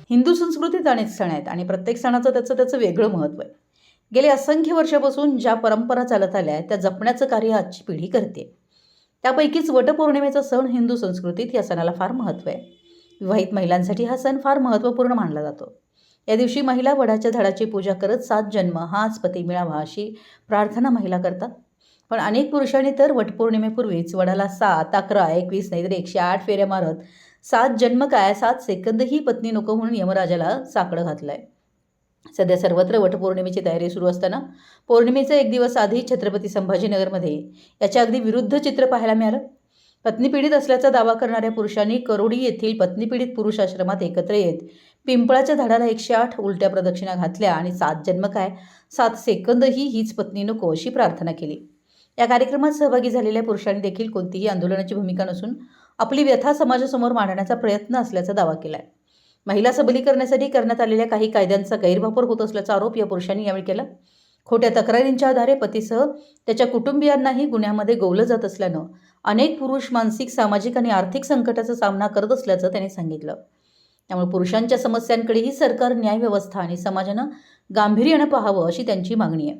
हिंदू संस्कृतीत अनेक सण आहेत आणि प्रत्येक सणाचं त्याचं वेगळं महत्त्व आहे. गेली असंख्य वर्षापासून ज्या परंपरा चालत आल्या आहेत त्या जपण्याचं कार्य आजची पिढी करते. त्यापैकीच वटपौर्णिमेचा सण हिंदू संस्कृतीत या सणाला फार महत्त्व आहे. विवाहित महिलांसाठी हा सण फार महत्त्वपूर्ण मानला जातो. या दिवशी महिला वडाच्या झाडाची पूजा करत 7 जन्म हाच पती मिळावा अशी प्रार्थना महिला करतात. पण अनेक पुरुषांनी तर वटपौर्णिमेपूर्वीच वडाला 7, 11, 21 नाहीतर 108 फेऱ्या मारत 7 जन्म काय 7 सेकंदही पत्नी नको म्हणून यमराजाला साकडं घातलंय. सध्या सर्वत्र वटपौर्णिमेची तयारी सुरू असताना पौर्णिमेचा एक दिवस आधी छत्रपती संभाजीनगरमध्ये याच्या अगदी विरुद्ध चित्र पाहायला मिळालं. पत्नीपीडित असल्याचा दावा करणाऱ्या पुरुषांनी करोडी येथील पत्नीपीडित पुरुष आश्रमात एकत्र येत पिंपळाच्या झाडाला 108 उलट्या प्रदक्षिणा घातल्या आणि 7 जन्म काय 7 सेकंदही हीच पत्नी नको अशी प्रार्थना केली. या कार्यक्रमात सहभागी झालेल्या पुरुषांनी देखील कोणतीही आंदोलनाची भूमिका नसून आपली व्यथा समाजासमोर मांडण्याचा प्रयत्न असल्याचा दावा केलाय. महिला सबलीकरणासाठी करण्यात आलेल्या काही कायद्यांचा गैरवापर होत असल्याचा आरोप या पुरुषांनी यावेळी केला. खोट्या तक्रारींच्या आधारे पतीसह त्याच्या कुटुंबियांनाही गुन्ह्यामध्ये गोवलं जात असल्यानं अनेक पुरुष मानसिक, सामाजिक आणि आर्थिक संकटाचा सामना करत असल्याचं त्यांनी सांगितलं. त्यामुळे पुरुषांच्या समस्यांकडेही सरकार, न्यायव्यवस्था आणि समाजानं गांभीर्यानं पाहावं अशी त्यांची मागणी आहे.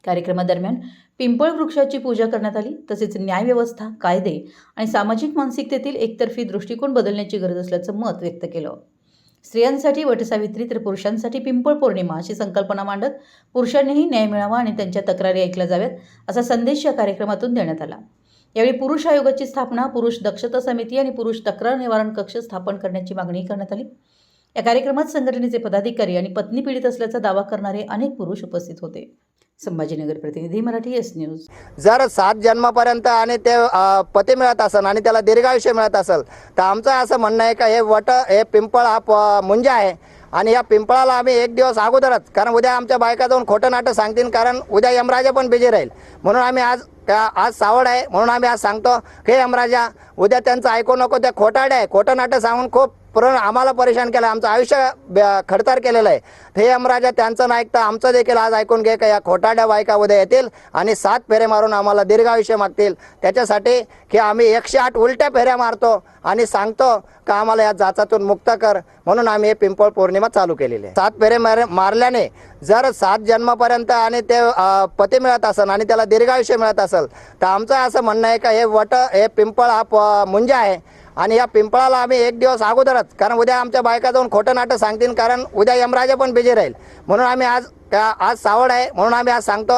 कार्यक्रमादरम्यान पिंपळ वृक्षाची पूजा करण्यात आली. तसेच न्यायव्यवस्था, कायदे आणि सामाजिक मानसिकतेतील एकतर्फी दृष्टिकोन बदलण्याची गरज असल्याचं मत व्यक्त केलं. स्त्रियांसाठी वटसावित्री तर पुरुषांसाठी पिंपळ पौर्णिमा अशी संकल्पना मांडत पुरुषांनीही न्याय मिळावा आणि त्यांच्या तक्रारी ऐकल्या जाव्यात असा संदेश या कार्यक्रमातून देण्यात आला. यावेळी पुरुष आयोगाची स्थापना, पुरुष दक्षता समिती आणि पुरुष तक्रार निवारण कक्ष स्थापन करण्याची मागणी करण्यात आली. या कार्यक्रमात संघटनेचे पदाधिकारी आणि पत्नी पीडित असल्याचा दावा करणारे अनेक पुरुष उपस्थित होते. संभाजीनगर प्रतिनिधी, मराठी एस न्यूज. जर 7 जन्मापर्यंत आणि ते पती मिळत असेल आणि त्याला दीर्घायुष्य मिळत असेल तर आमचं असं म्हणणं आहे का हे पिंपळ हा मुंज आहे आणि या पिंपळाला आम्ही एक दिवस अगोदरच, कारण उद्या आमच्या बायका जाऊन खोटं नाटं सांगतील, कारण उद्या यमराजा पण बिझी राहील, म्हणून आम्ही आज सावड आहे म्हणून आम्ही आज सांगतो हे यमराजा उद्या त्यांचं ऐकू नको. त्या खोटाड्या आहे, खोटं नाटं सांगून खूप आम्हाला परेशान केलं, आमचं आयुष्य खडतर केलेलं आहे. हे यमराजा त्यांचं नाही ऐकता आमचं देखील आज ऐकून घे का या खोटाड्या बायका उद्या येतील आणि 7 फेरे मारून आम्हाला दीर्घायुष्य मागतील. त्याच्यासाठी की आम्ही 108 उलट्या फेऱ्या मारतो आणि सांगतो का आम्हाला या जाचातून मुक्त कर, म्हणून आम्ही हे पिंपळ पौर्णिमा चालू केलेली आहे. 7 फेरे मारल्याने जर 7 जन्मापर्यंत आणि ते पती मिळत असेल आणि त्याला दीर्घायुष्य मिळत असेल तर आमचं असं म्हणणं आहे का हे पिंपळ हा मुंज आहे आणि या पिंपळाला आम्ही एक दिवस अगोदरच, कारण उद्या आमच्या बायका जाऊन खोटं नाटं सांगतील, कारण उद्या यमराजा पण बिझी राहील, म्हणून आम्ही आज सावड आहे म्हणून आम्ही आज सांगतो.